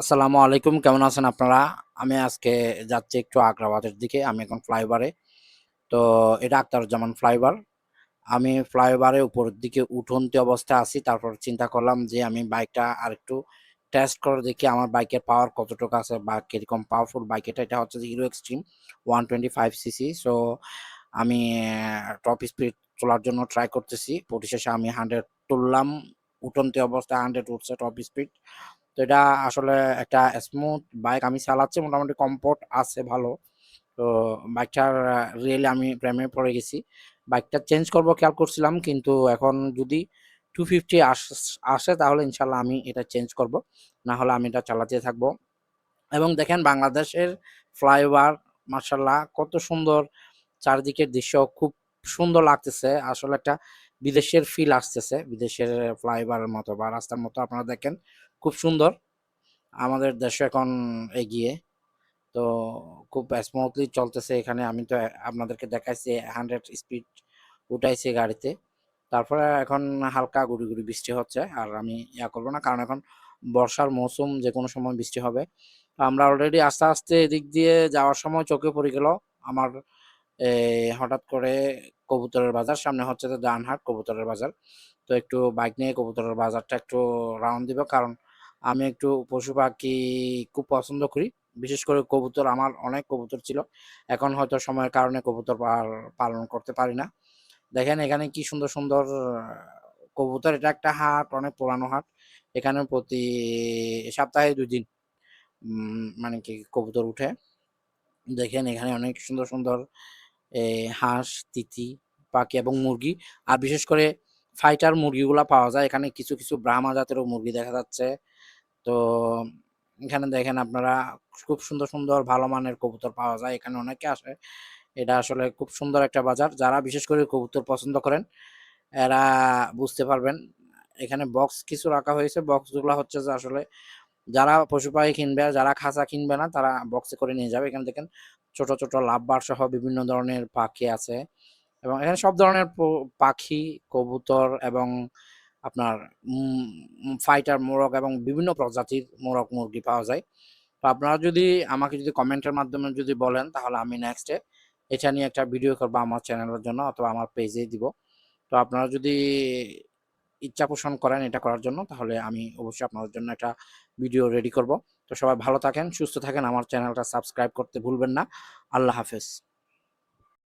আসসালামু আলাইকুম, কেমন আছেন আপনারা? আমি আজকে যাচ্ছি একটু আগ্রাবাদের দিকে। আমি এখন ফ্লাইওভারে। তো এটা আখতারুজ্জামান ফ্লাইওভার। আমি ফ্লাইওভারের উপরের দিকে উঠন্ত অবস্থায় আছি। তারপর চিন্তা করলাম যে আমি বাইকটা আরেকটু টেস্ট করে দেখি আমার বাইকের পাওয়ার কতটুকু আছে বা কিরকম পাওয়ারফুল বাইক এটা। এটা হচ্ছে যে হিরো এক্সট্রিম 125 সিসি। সো আমি টপ স্পিড তোলার জন্য ট্রাই করতেছি। পরিশেষে আমি 100 তুললাম। উঠন্ত অবস্থায় 100 উঠছে টপ স্পিড। তো এটা আসলে একটা স্মুথ বাইক আমি চালাচ্ছি, মোটামুটি কমফোর্ট আছে ভালো। তো বাইকটার রিয়েলি আমি প্রেমে পড়ে গেছি। বাইকটা চেঞ্জ করব খেয়াল করছিলাম, কিন্তু এখন যদি 250 আসে তাহলে ইনশাল্লাহ আমি এটা চেঞ্জ করব, না হলে আমি এটা চালাতে থাকবো। এবং দেখেন বাংলাদেশের ফ্লাইওভার মার্শাল্লাহ কত সুন্দর, চারদিকের দৃশ্য খুব সুন্দর লাগতেছে। আসলে একটা বিদেশের ফিল আসতেছে, বিদেশের ফ্লাইওভারের মতো বা রাস্তার মতো। আপনারা দেখেন খুব সুন্দর। আমাদের দেশ এখন এগিয়ে, তো খুব স্মুথলি চলতেছে এখানে। আমি তো আপনাদেরকে দেখাইছি 100 স্পিড উঠাইছি গাড়িতে। তারপরে এখন হালকা গুড়ি গুড়ি বৃষ্টি হচ্ছে, আর আমি ইয়া করবো না, কারণ এখন বর্ষার মৌসুম, যে কোনো সময় বৃষ্টি হবে। তো আমরা অলরেডি আস্তে আস্তে এদিক দিয়ে যাওয়ার সময় চোখে পড়ে গেল আমার হঠাৎ করে কবুতরের বাজার। সামনে হচ্ছে যে ডানহাট কবুতরের বাজার। তো একটু বাইক নিয়ে কবুতরের বাজারটা একটু রাউন্ড দিব, কারণ আমি একটু পশু পাখি খুব পছন্দ করি। বিশেষ করে কবুতর, আমার অনেক কবুতর ছিল। এখন হয়তো সময়ের কারণে কবুতর পালন করতে পারি না। দেখেন এখানে কি সুন্দর সুন্দর কবুতর। এটা একটা হাট, অনেক পুরানো হাট। এখানে প্রতি সপ্তাহে 2 দিন মানে কি কবুতর উঠে। দেখেন এখানে অনেক সুন্দর সুন্দর হাঁস, তিতি পাখি এবং মুরগি। আর বিশেষ করে ফাইটার মুরগিগুলা পাওয়া যায় এখানে। কিছু কিছু ব্রাহ্মা জাতেরও মুরগি দেখা যাচ্ছে। তো এখানে দেখেন আপনারা খুব সুন্দর সুন্দর ভালো মানের কবুতর পাওয়া যায় এখানে, অনেকে আসে। এটা আসলে খুব সুন্দর একটা বাজার। যারা বিশেষ করে কবুতর পছন্দ করেন এরা বুঝতে পারবেন। এখানে বক্স কিছু রাখা হয়েছে। বক্সগুলো হচ্ছে যে আসলে যারা পশু পাখি কিনবে আর যারা খাঁচা কিনবে না তারা বক্সে করে নিয়ে যাবে। এখানে দেখেন ছোট ছোট লাভবার সহ বিভিন্ন ধরনের পাখি আছে, এবং এখানে সব ধরনের পাখি, কবুতর এবং আপনার ফাইটার মোরগ এবং বিভিন্ন প্রজাতির মোরগ মুরগি পাওয়া যায়। তো আপনারা যদি আমাকে যদি কমেন্টের মাধ্যমে যদি বলেন, তাহলে আমি নেক্সটে এটা নিয়ে একটা ভিডিও করবো আমার চ্যানেলের জন্য, অথবা আমার পেজে দিব। তো আপনারা যদি ইচ্ছা পোষণ করেন এটা করার জন্য, তাহলে আমি অবশ্যই আপনাদের জন্য একটা ভিডিও রেডি করব। তো সবাই ভালো থাকেন, সুস্থ থাকেন, আমার চ্যানেলটা সাবস্ক্রাইব করতে ভুলবেন না। আল্লাহ হাফেজ।